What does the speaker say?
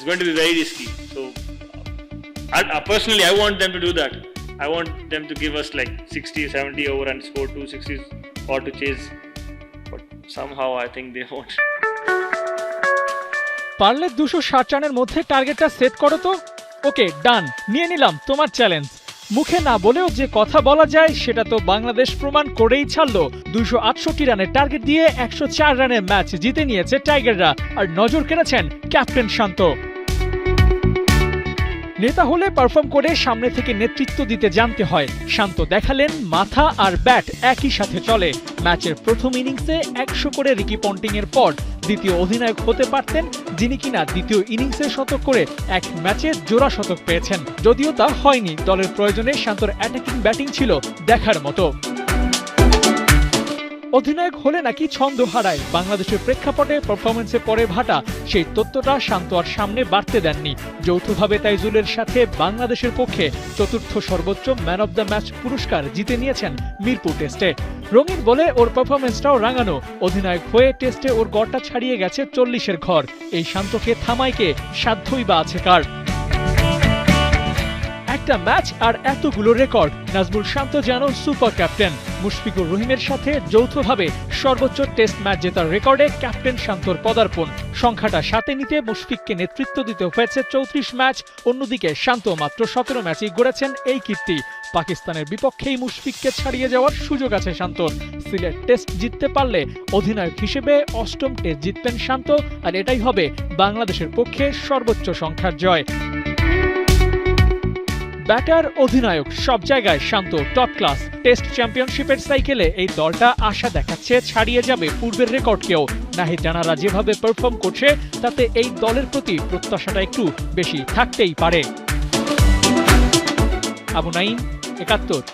It's going to be very risky. So, personally, I want them to do that. I want them to give us like 60, 70 over and score 260s or to chase. But somehow I think they won't. পারলে 260 রানের মধ্যে টার্গেটটা set করো তো। ওকে, ডান, নিয়ে নিলাম তোমার challenge. মুখে না বলেও যে কথা বলা যায় সেটা তো বাংলাদেশ প্রমাণ করেই ছাড়লো। 268 রানের টার্গেট দিয়ে 104 রানের ম্যাচ জিতে নিয়েছে টাইগাররা, আর নজর কেড়েছেন ক্যাপ্টেন শান্ত। নেতা হলে পারফর্ম করে সামনে থেকে নেতৃত্ব দিতে জানতে হয়। শান্ত দেখালেন মাথা আর ব্যাট একই সাথে চলে। ম্যাচের প্রথম ইনিংসে 100 করে রিকি পন্টিং এর পর দ্বিতীয় অধিনায়ক হতে পারতেন, যিনি কিনা দ্বিতীয় ইনিংসে শতক করে এক ম্যাচে জোড়া শতক পেয়েছেন। যদিও তা হয়নি, দলের প্রয়োজনে শান্তর অ্যাটাকিং ব্যাটিং ছিল দেখার মতো। অধিনায়ক হলে নাকি ছন্দ হারায়, বাংলাদেশের প্রেক্ষাপটে পারফরমেন্সে পরে ভাটা সেই তথ্যটা শান্ত আর সামনে বাড়তে দেননি। যৌথভাবে তাইজুলের সাথে বাংলাদেশের পক্ষে চতুর্থ সর্বোচ্চ ম্যান অব দ্য ম্যাচ পুরস্কার জিতে নিয়েছেন মিরপুর টেস্টে। রঙিন বলে ওর পারফরমেন্সটাও রাঙানো। অধিনায়ক হয়ে টেস্টে ওর গড়টা ছাড়িয়ে গেছে 40-এর ঘর। এই শান্তকে থামাইকে সাধ্যই বা আছে কার? একটা ম্যাচ আর এতগুলো রেকর্ড, নাজমুল শান্ত যেন সুপার ক্যাপ্টেন। মুশফিকুর রহিমের সাথে যৌথভাবে সর্বোচ্চ টেস্ট ম্যাচ জেতার রেকর্ডে ক্যাপ্টেন শান্তর পদার্পণ। সংখ্যাটা সাথে নিতে মুশফিককে নেতৃত্ব দিতে হয়েছে 34 ম্যাচ। অন্যদিকে শান্ত মাত্র 17 ম্যাচেই গড়েছেন এই কীর্তি। পাকিস্তানের বিপক্ষেই মুশফিককে ছাড়িয়ে যাওয়ার সুযোগ আছে শান্তর। সিলেট টেস্ট জিততে পারলে অধিনায়ক হিসেবে 8ম টেস্ট জিতবেন শান্ত, আর এটাই হবে বাংলাদেশের পক্ষে সর্বোচ্চ সংখ্যার জয়। ব্যাটার, অধিনায়ক সব জায়গায় শান্ত টপ ক্লাস। টেস্ট চ্যাম্পিয়নশিপের সাইকেলে এই দলটা আশা দেখাচ্ছে ছাড়িয়ে যাবে পূর্বের রেকর্ডকেও। নাহিদ রানারা যেভাবে পারফর্ম করছে তাতে এই দলের প্রতি প্রত্যাশাটা একটু বেশি থাকতেই পারে। আবু নাঈম, ৭১।